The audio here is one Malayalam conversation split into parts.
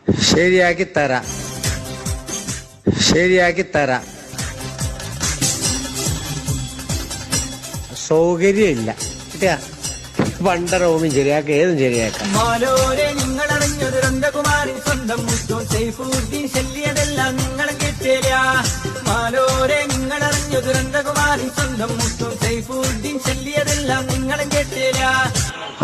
ശരിയാക്കി തരാം, ശരിയാക്കി തരാം. സൗകര്യമില്ല കിട്ടിയ പണ്ടറവും ശരിയാക്കാം, ഏതും ശരിയാക്കാം. മാലോരെ നിങ്ങളറിഞ്ഞൊരു രംഗകുമാരൻ സ്വന്തം മുത്തും സൈഫുദ്ദീൻ ശല്യതെല്ലാം നിങ്ങളെ കേട്ടില്ല. മാലോരെ നിങ്ങളറിഞ്ഞൊരു രംഗകുമാരൻ സ്വന്തം മുത്തും സൈഫുദ്ദീൻ ശല്യതെല്ലാം നിങ്ങളെ കേട്ടില്ല.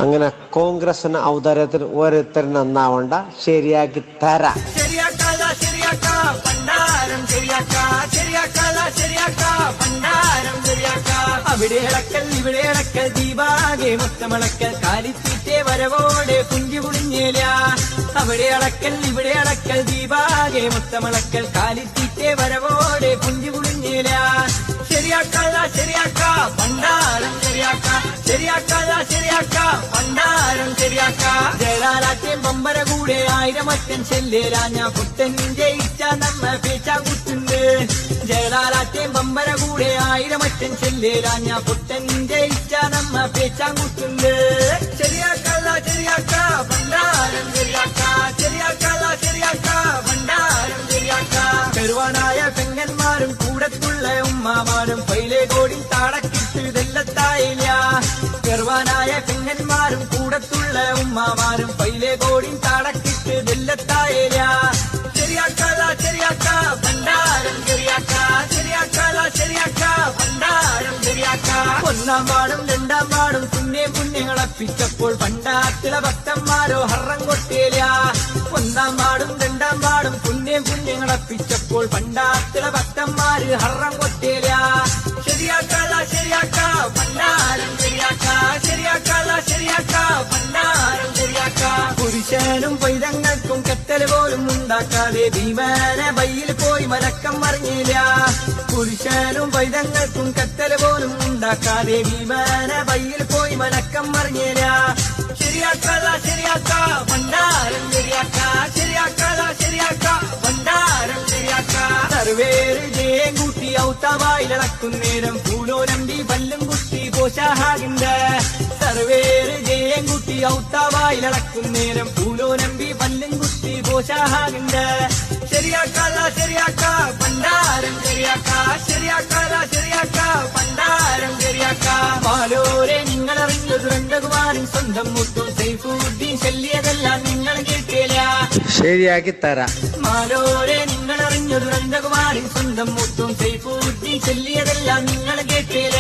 അങ്ങനെ കോൺഗ്രസിന് ഔദാര്യത്തിന് ഓരോരുത്തർ നന്നാവണ്ട, ശരിയാക്കി തരാം. ശരിയാക്കാല ശരിയാക്കാ പണ്ടാരം ശരിയാക്കാ, ശരിയാക്കാല ശരിയാക്കാ പണ്ടാരം ശരിയാക്കാ. അവിടെ ഇളക്കൽ ഇവിടെ ഇളക്കൽ ദീപാകെ മൊത്തമിളക്കൽ കാലിത്തീറ്റേ വരവോടെ കുഞ്ചി കുളിഞ്ഞേല. അവിടെ ഇളക്കൽ ഇവിടെ ഇളക്കൽ ദീപാകെ മൊത്തമിളക്കൽ കാലിത്തീറ്റേ വരവോടെ കുഞ്ചി കുളിഞ്ഞേല. ശരിയാക്കാല ശരിയാക്കാ പണ്ടാരം ശരിയാക്കാ, ശരിയാക്കാല ശരിയാക്കാ പണ്ടാരം ശരിയാക്കാ. ജയലാലാറ്റേം പമ്പര കൂടെ 1000 അറ്റൻ ചെല്ലേരാഞ്ഞ പുത്തൻ ജയിച്ച നമ്മ പേച്ചാങ്കുത്തുണ്ട്. ജയലാലാറ്റേം പമ്പര കൂടെ 1000 അറ്റൻ ചെല്ലേരാഞ്ഞ പുത്തൻ ജയിച്ച നമ്മ പേച്ചാങ്കുത്തുണ്ട്. ശരിയാക്കാല ശരിയാക്കാ പണ്ടാരം ശരിയാക്കാ, ശരിയാക്കാല ശരിയാക്കാ പണ്ടാരം ശരിയാക്കാ. പെരുവാനായ പെങ്ങന്മാരും കൂടത്തുള്ള ഉമ്മാമാരും പൈലെ കോടി താടക്കിട്ട് ഇതെല്ലത്തായില്ല. പെരുവാനായ പെങ്ങന്മാരും കൂടത്തുള്ള ഉമ്മാമാരും പൈലെ കോടി താടക്കിട്ട് ഇതെല്ലത്തായില്ല. ശരിയാക്കാല ശരിയാക്കാ പണ്ടാരം ശരിയാക്കാ, ശരിയാക്കാല ശരിയാക്കാ പണ്ടാരം ശരിയാക്കാ. 1-ാം പാടും 2-ാം പാടും പുണ്യങ്ങളപ്പിച്ചപ്പോൾ പണ്ടാത്തിലെ ഭക്തന്മാരോ ഹർറം കൊട്ടേല. 1-ാം പാടും 2-ാം പാടും പുണ്യങ്ങളപ്പിച്ചപ്പോൾ പണ്ടാത്തിലെ ഭക്തന്മാര് ഹർറം കൊട്ടേല. ശരിയാക്കാല ശരിയാക്കാ പണ്ടാരം ശരിയാക്കാ, ശരിയാക്കാല ശരിയാക്കാ പണ്ടാരം ശരിയാക്കാ. പുരുഷനും പൈതങ്ങൾക്കും കെട്ടല് പോലും ഉണ്ടാക്കാതെ ഭീമന ബയ്യിൽ പോയി മലക്കം മറിഞ്ഞില്ല. പുരുഷനും പൈതങ്ങൾക്കും കെട്ടല് പോലും ഉണ്ടാക്കാതെ ഭീമന ബയ്യിൽ പോയി മലക്കം മറിഞ്ഞില്ല. ശരിയാക്കാല ശരിയാക്കാ പണ്ടാരം ശരിയാക്കാ, ശരിയാക്കാല ശരിയാക്കാ പണ്ടാരം ശരിയാക്കാ. സർവേര് ജയം കൂട്ടി ഔത്തവായിലടക്കുന്നേരം പൂലോ നമ്പി പല്ലും കുട്ടി പോഷാഹാകിണ്ട്. സർവേര് ജയം കൂട്ടി ഔത്തവായിലടക്കുന്നേരം പൂലോ നമ്പി പല്ലും കുട്ടി പോഷാഹാകിണ്ട്. ശരിയാക്കാല ശരിയാക്കാ പണ്ടാരം ശരിയാക്കാ, ശരിയാക്കാല ശരിയാക്കാ പണ്ടാരം ശരിയാക്കാ. മാലോരെ നിങ്ങളറിഞ്ഞൊരു രംഗകുമാരൻ സ്വന്തം മുത്തും സൈഫുദ്ദീൻ ശല്യതെല്ലാം നിങ്ങൾ കേട്ടില്ല. ശരിയാക്കി തരാം. മാലോരെ നിങ്ങളറിഞ്ഞൊരു രംഗകുമാരൻ സ്വന്തം മുത്തും സൈഫുദ്ദീൻ ശല്യതെല്ലാം നിങ്ങൾ കേട്ടില്ല.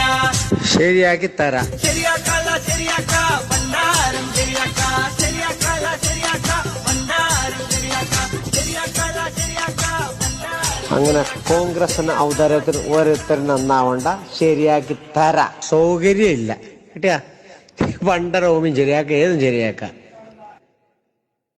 ശരിയാക്കി തരാം. ശരിയാക്കാല ശരിയാക്കാ പണ്ടാരം ശരിയാക്കാ, ശരിയാക്കാല ശരിയാക്കാ പണ്ടാരം ശരിയാക്കാ, ശരിയാക്കാല ശരിയാക്കാ പണ്ടാരം. അങ്ങനെ കോൺഗ്രസിന് ഔദാര്യത്തിന് ഓരോരുത്തർ നന്നാവണ്ട, ശരിയാക്കി തരാം. സൗകര്യമില്ല കിട്ടിയ പണ്ടറവും ശരിയാക്കാം, ഏതും ശരിയാക്കാം.